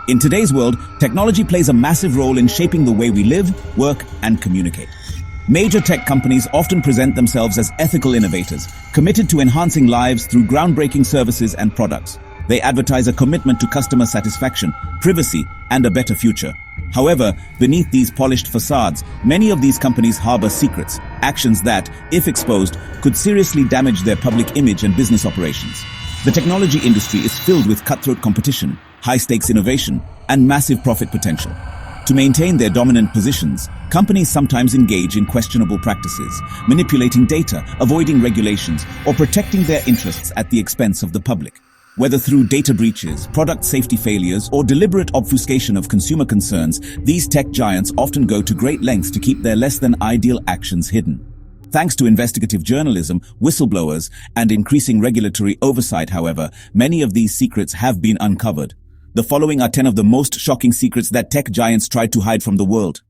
In today's world, technology plays a massive role in shaping the way we live, work, and communicate. Major tech companies often present themselves as ethical innovators, committed to enhancing lives through groundbreaking services and products. They advertise a commitment to customer satisfaction, privacy, and a better future. However, beneath these polished facades, many of these companies harbor secrets, actions that, if exposed, could seriously damage their public image and business operations. The technology industry is filled with cutthroat competition, high-stakes innovation, and massive profit potential. To maintain their dominant positions, companies sometimes engage in questionable practices, manipulating data, avoiding regulations, or protecting their interests at the expense of the public. Whether through data breaches, product safety failures, or deliberate obfuscation of consumer concerns, these tech giants often go to great lengths to keep their less-than-ideal actions hidden. Thanks to investigative journalism, whistleblowers, and increasing regulatory oversight, however, many of these secrets have been uncovered. The following are 10 of the most shocking secrets that tech giants tried to hide from the world.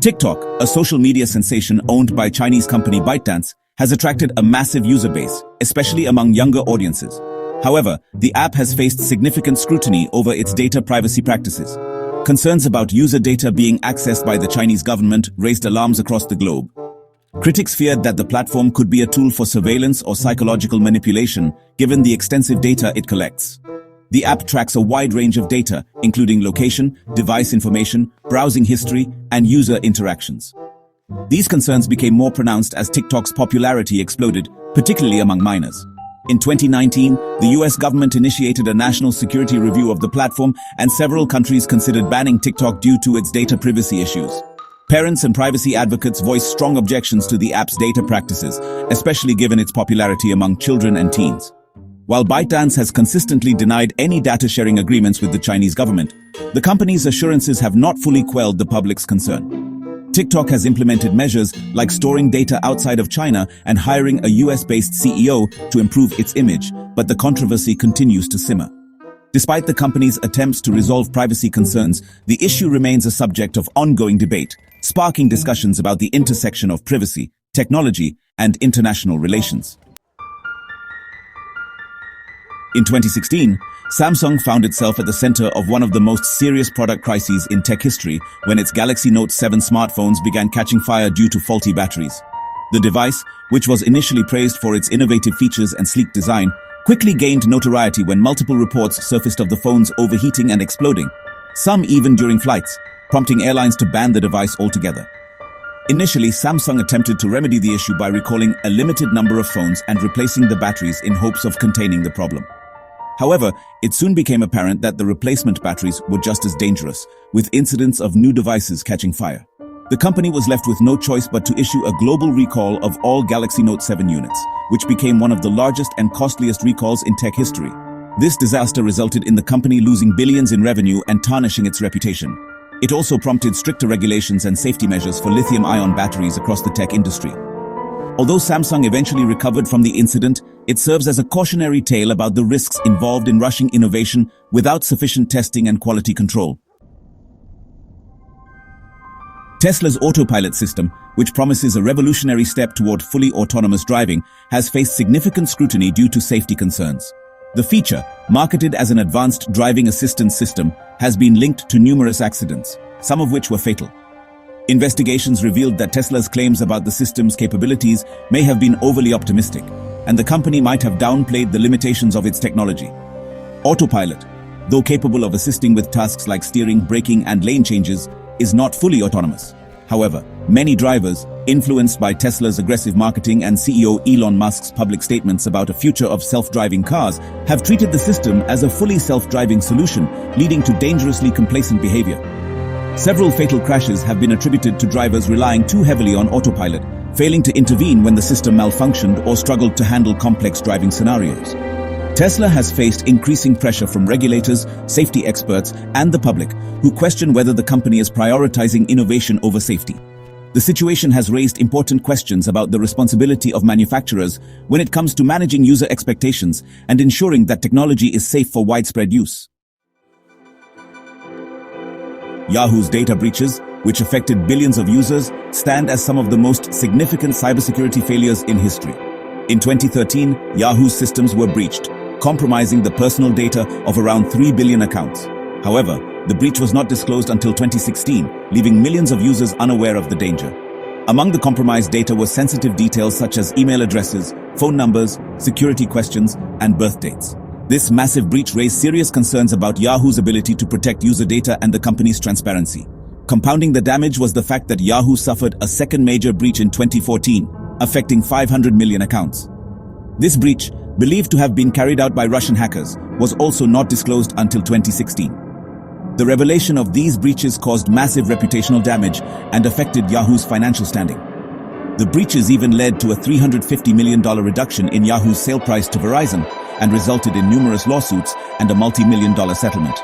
TikTok, a social media sensation owned by Chinese company ByteDance, has attracted a massive user base, especially among younger audiences. However, the app has faced significant scrutiny over its data privacy practices. Concerns about user data being accessed by the Chinese government raised alarms across the globe. Critics feared that the platform could be a tool for surveillance or psychological manipulation, given the extensive data it collects. The app tracks a wide range of data, including location, device information, browsing history, and user interactions. These concerns became more pronounced as TikTok's popularity exploded, particularly among minors. In 2019, the US government initiated a national security review of the platform, and several countries considered banning TikTok due to its data privacy issues. Parents and privacy advocates voiced strong objections to the app's data practices, especially given its popularity among children and teens. While ByteDance has consistently denied any data-sharing agreements with the Chinese government, the company's assurances have not fully quelled the public's concern. TikTok has implemented measures like storing data outside of China and hiring a US-based CEO to improve its image, but the controversy continues to simmer. Despite the company's attempts to resolve privacy concerns, the issue remains a subject of ongoing debate, sparking discussions about the intersection of privacy, technology, and international relations. In 2016, Samsung found itself at the center of one of the most serious product crises in tech history when its Galaxy Note 7 smartphones began catching fire due to faulty batteries. The device, which was initially praised for its innovative features and sleek design, quickly gained notoriety when multiple reports surfaced of the phones overheating and exploding, some even during flights, prompting airlines to ban the device altogether. Initially, Samsung attempted to remedy the issue by recalling a limited number of phones and replacing the batteries in hopes of containing the problem. However, it soon became apparent that the replacement batteries were just as dangerous, with incidents of new devices catching fire. The company was left with no choice but to issue a global recall of all Galaxy Note 7 units, which became one of the largest and costliest recalls in tech history. This disaster resulted in the company losing billions in revenue and tarnishing its reputation. It also prompted stricter regulations and safety measures for lithium-ion batteries across the tech industry. Although Samsung eventually recovered from the incident, it serves as a cautionary tale about the risks involved in rushing innovation without sufficient testing and quality control. Tesla's Autopilot system, which promises a revolutionary step toward fully autonomous driving, has faced significant scrutiny due to safety concerns. The feature, marketed as an advanced driving assistance system, has been linked to numerous accidents, some of which were fatal. Investigations revealed that Tesla's claims about the system's capabilities may have been overly optimistic, and the company might have downplayed the limitations of its technology. Autopilot, though capable of assisting with tasks like steering, braking, and lane changes, is not fully autonomous. However, many drivers, influenced by Tesla's aggressive marketing and CEO Elon Musk's public statements about a future of self-driving cars, have treated the system as a fully self-driving solution, leading to dangerously complacent behavior. Several fatal crashes have been attributed to drivers relying too heavily on autopilot, failing to intervene when the system malfunctioned or struggled to handle complex driving scenarios. Tesla has faced increasing pressure from regulators, safety experts, and the public, who question whether the company is prioritizing innovation over safety. The situation has raised important questions about the responsibility of manufacturers when it comes to managing user expectations and ensuring that technology is safe for widespread use. Yahoo's data breaches, which affected billions of users, stand as some of the most significant cybersecurity failures in history. In 2013, Yahoo's systems were breached, compromising the personal data of around 3 billion accounts. However, the breach was not disclosed until 2016, leaving millions of users unaware of the danger. Among the compromised data were sensitive details such as email addresses, phone numbers, security questions, and birth dates. This massive breach raised serious concerns about Yahoo's ability to protect user data and the company's transparency. Compounding the damage was the fact that Yahoo suffered a second major breach in 2014, affecting 500 million accounts. This breach, believed to have been carried out by Russian hackers, was also not disclosed until 2016. The revelation of these breaches caused massive reputational damage and affected Yahoo's financial standing. The breaches even led to a $350 million reduction in Yahoo's sale price to Verizon and resulted in numerous lawsuits and a multi-million-dollar settlement.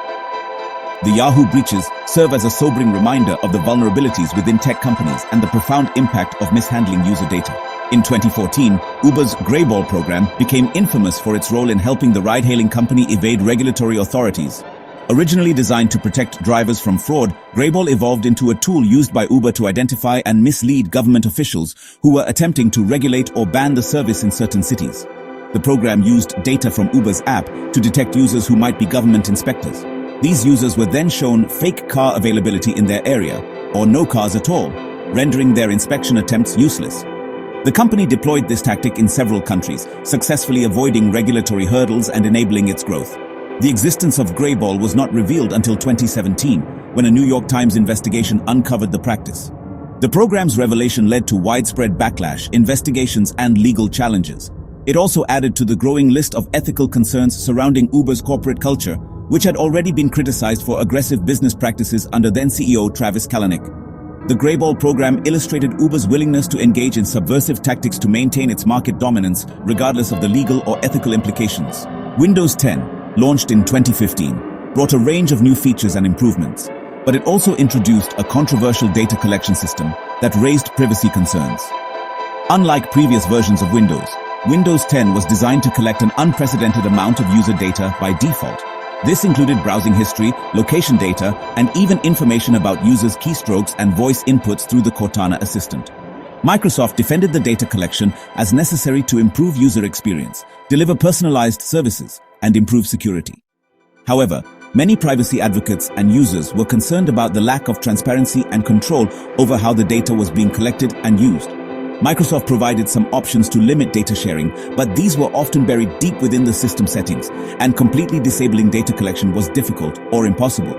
The Yahoo breaches serve as a sobering reminder of the vulnerabilities within tech companies and the profound impact of mishandling user data. In 2014, Uber's Greyball program became infamous for its role in helping the ride-hailing company evade regulatory authorities. Originally designed to protect drivers from fraud, Greyball evolved into a tool used by Uber to identify and mislead government officials who were attempting to regulate or ban the service in certain cities. The program used data from Uber's app to detect users who might be government inspectors. These users were then shown fake car availability in their area, or no cars at all, rendering their inspection attempts useless. The company deployed this tactic in several countries, successfully avoiding regulatory hurdles and enabling its growth. The existence of Greyball was not revealed until 2017, when a New York Times investigation uncovered the practice. The program's revelation led to widespread backlash, investigations, and legal challenges. It also added to the growing list of ethical concerns surrounding Uber's corporate culture, which had already been criticized for aggressive business practices under then CEO Travis Kalanick. The Greyball program illustrated Uber's willingness to engage in subversive tactics to maintain its market dominance, regardless of the legal or ethical implications. Windows 10, launched in 2015, brought a range of new features and improvements, but it also introduced a controversial data collection system that raised privacy concerns. Unlike previous versions of Windows 10 was designed to collect an unprecedented amount of user data by default. This included browsing history, location data, and even information about users' keystrokes and voice inputs through the Cortana assistant. Microsoft defended the data collection as necessary to improve user experience, deliver personalized services, and improve security. However, many privacy advocates and users were concerned about the lack of transparency and control over how the data was being collected and used. Microsoft provided some options to limit data sharing, but these were often buried deep within the system settings, and completely disabling data collection was difficult or impossible.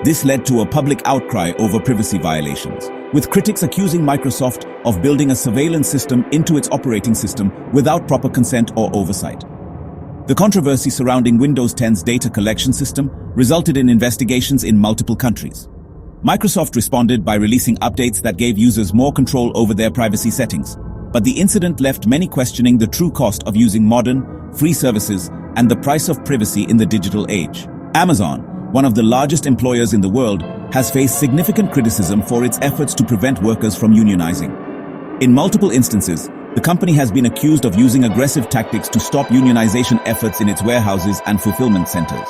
This led to a public outcry over privacy violations, with critics accusing Microsoft of building a surveillance system into its operating system without proper consent or oversight. The controversy surrounding Windows 10's data collection system resulted in investigations in multiple countries. Microsoft responded by releasing updates that gave users more control over their privacy settings, but the incident left many questioning the true cost of using modern, free services and the price of privacy in the digital age. Amazon, one of the largest employers in the world, has faced significant criticism for its efforts to prevent workers from unionizing. In multiple instances, the company has been accused of using aggressive tactics to stop unionization efforts in its warehouses and fulfillment centers.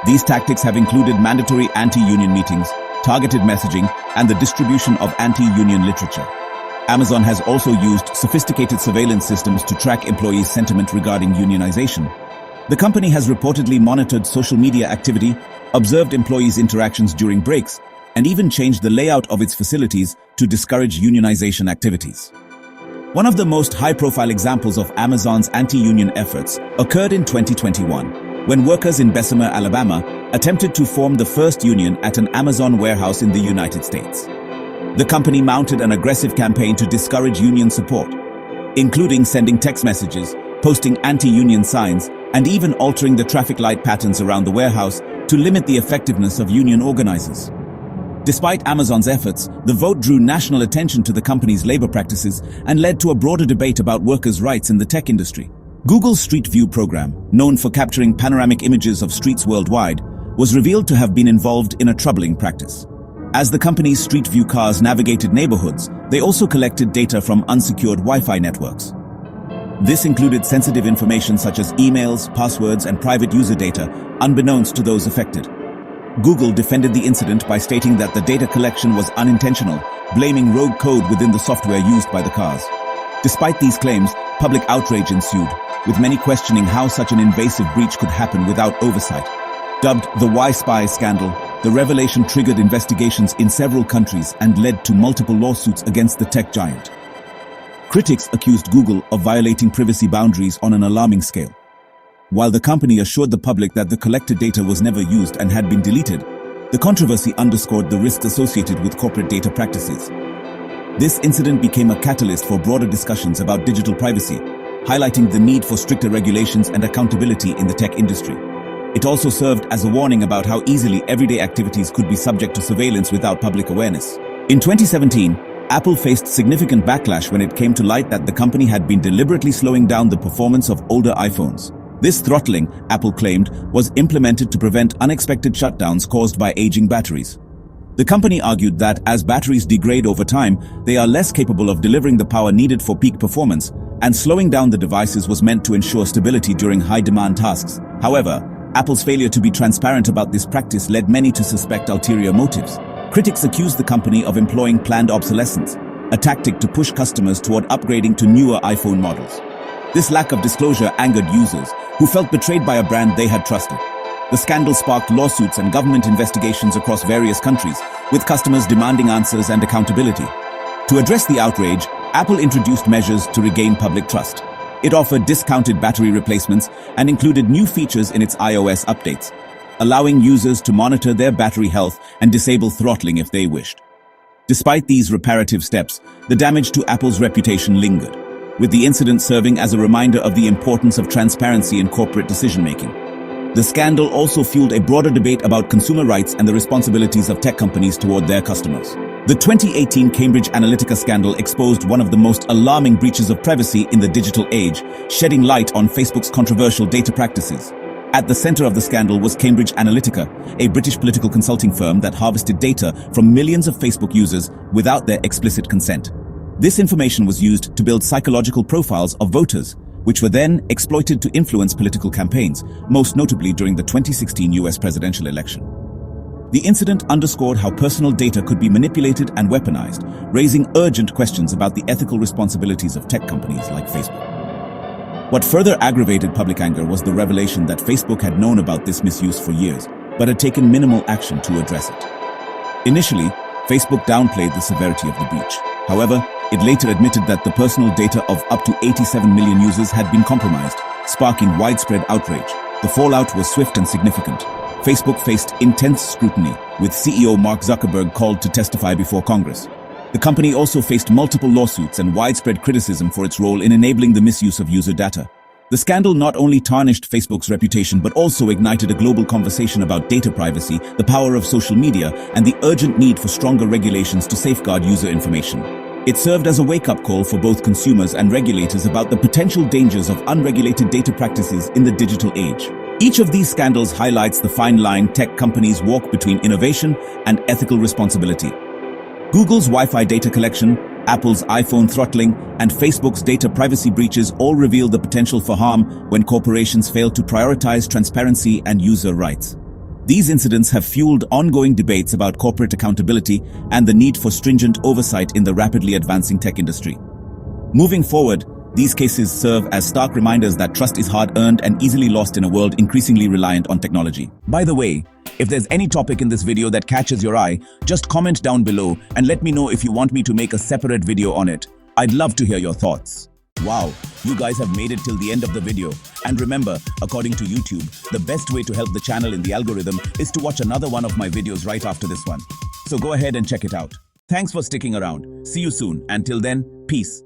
These tactics have included mandatory anti-union meetings, targeted messaging, and the distribution of anti-union literature. Amazon has also used sophisticated surveillance systems to track employees' sentiment regarding unionization. The company has reportedly monitored social media activity, observed employees' interactions during breaks, and even changed the layout of its facilities to discourage unionization activities. One of the most high-profile examples of Amazon's anti-union efforts occurred in 2021, when workers in Bessemer, Alabama, attempted to form the first union at an Amazon warehouse in the United States. The company mounted an aggressive campaign to discourage union support, including sending text messages, posting anti-union signs, and even altering the traffic light patterns around the warehouse to limit the effectiveness of union organizers. Despite Amazon's efforts, the vote drew national attention to the company's labor practices and led to a broader debate about workers' rights in the tech industry. Google's Street View program, known for capturing panoramic images of streets worldwide, was revealed to have been involved in a troubling practice. As the company's Street View cars navigated neighborhoods, they also collected data from unsecured Wi-Fi networks. This included sensitive information such as emails, passwords, and private user data, unbeknownst to those affected. Google defended the incident by stating that the data collection was unintentional, blaming rogue code within the software used by the cars. Despite these claims, public outrage ensued, with many questioning how such an invasive breach could happen without oversight. Dubbed the Why Spy scandal, the revelation triggered investigations in several countries and led to multiple lawsuits against the tech giant. Critics accused Google of violating privacy boundaries on an alarming scale. While the company assured the public that the collected data was never used and had been deleted, the controversy underscored the risks associated with corporate data practices. This incident became a catalyst for broader discussions about digital privacy, highlighting the need for stricter regulations and accountability in the tech industry. It also served as a warning about how easily everyday activities could be subject to surveillance without public awareness. In 2017, Apple faced significant backlash when it came to light that the company had been deliberately slowing down the performance of older iPhones. This throttling, Apple claimed, was implemented to prevent unexpected shutdowns caused by aging batteries. The company argued that as batteries degrade over time, they are less capable of delivering the power needed for peak performance, and slowing down the devices was meant to ensure stability during high-demand tasks. However, Apple's failure to be transparent about this practice led many to suspect ulterior motives. Critics accused the company of employing planned obsolescence, a tactic to push customers toward upgrading to newer iPhone models. This lack of disclosure angered users, who felt betrayed by a brand they had trusted. The scandal sparked lawsuits and government investigations across various countries, with customers demanding answers and accountability. To address the outrage, Apple introduced measures to regain public trust. It offered discounted battery replacements and included new features in its iOS updates, allowing users to monitor their battery health and disable throttling if they wished. Despite these reparative steps, the damage to Apple's reputation lingered, with the incident serving as a reminder of the importance of transparency in corporate decision-making. The scandal also fueled a broader debate about consumer rights and the responsibilities of tech companies toward their customers. The 2018 Cambridge Analytica scandal exposed one of the most alarming breaches of privacy in the digital age, shedding light on Facebook's controversial data practices. At the center of the scandal was Cambridge Analytica, a British political consulting firm that harvested data from millions of Facebook users without their explicit consent. This information was used to build psychological profiles of voters, which were then exploited to influence political campaigns, most notably during the 2016 US presidential election. The incident underscored how personal data could be manipulated and weaponized, raising urgent questions about the ethical responsibilities of tech companies like Facebook. What further aggravated public anger was the revelation that Facebook had known about this misuse for years, but had taken minimal action to address it. Initially, Facebook downplayed the severity of the breach. However, it later admitted that the personal data of up to 87 million users had been compromised, sparking widespread outrage. The fallout was swift and significant. Facebook faced intense scrutiny, with CEO Mark Zuckerberg called to testify before Congress. The company also faced multiple lawsuits and widespread criticism for its role in enabling the misuse of user data. The scandal not only tarnished Facebook's reputation but also ignited a global conversation about data privacy, the power of social media, and the urgent need for stronger regulations to safeguard user information. It served as a wake-up call for both consumers and regulators about the potential dangers of unregulated data practices in the digital age. Each of these scandals highlights the fine line tech companies walk between innovation and ethical responsibility. Google's Wi-Fi data collection, Apple's iPhone throttling, and Facebook's data privacy breaches all reveal the potential for harm when corporations fail to prioritize transparency and user rights. These incidents have fueled ongoing debates about corporate accountability and the need for stringent oversight in the rapidly advancing tech industry. Moving forward, these cases serve as stark reminders that trust is hard-earned and easily lost in a world increasingly reliant on technology. By the way, if there's any topic in this video that catches your eye, just comment down below and let me know if you want me to make a separate video on it. I'd love to hear your thoughts. Wow, you guys have made it till the end of the video. And remember, according to YouTube, the best way to help the channel in the algorithm is to watch another one of my videos right after this one. So go ahead and check it out. Thanks for sticking around. See you soon. Until then, peace.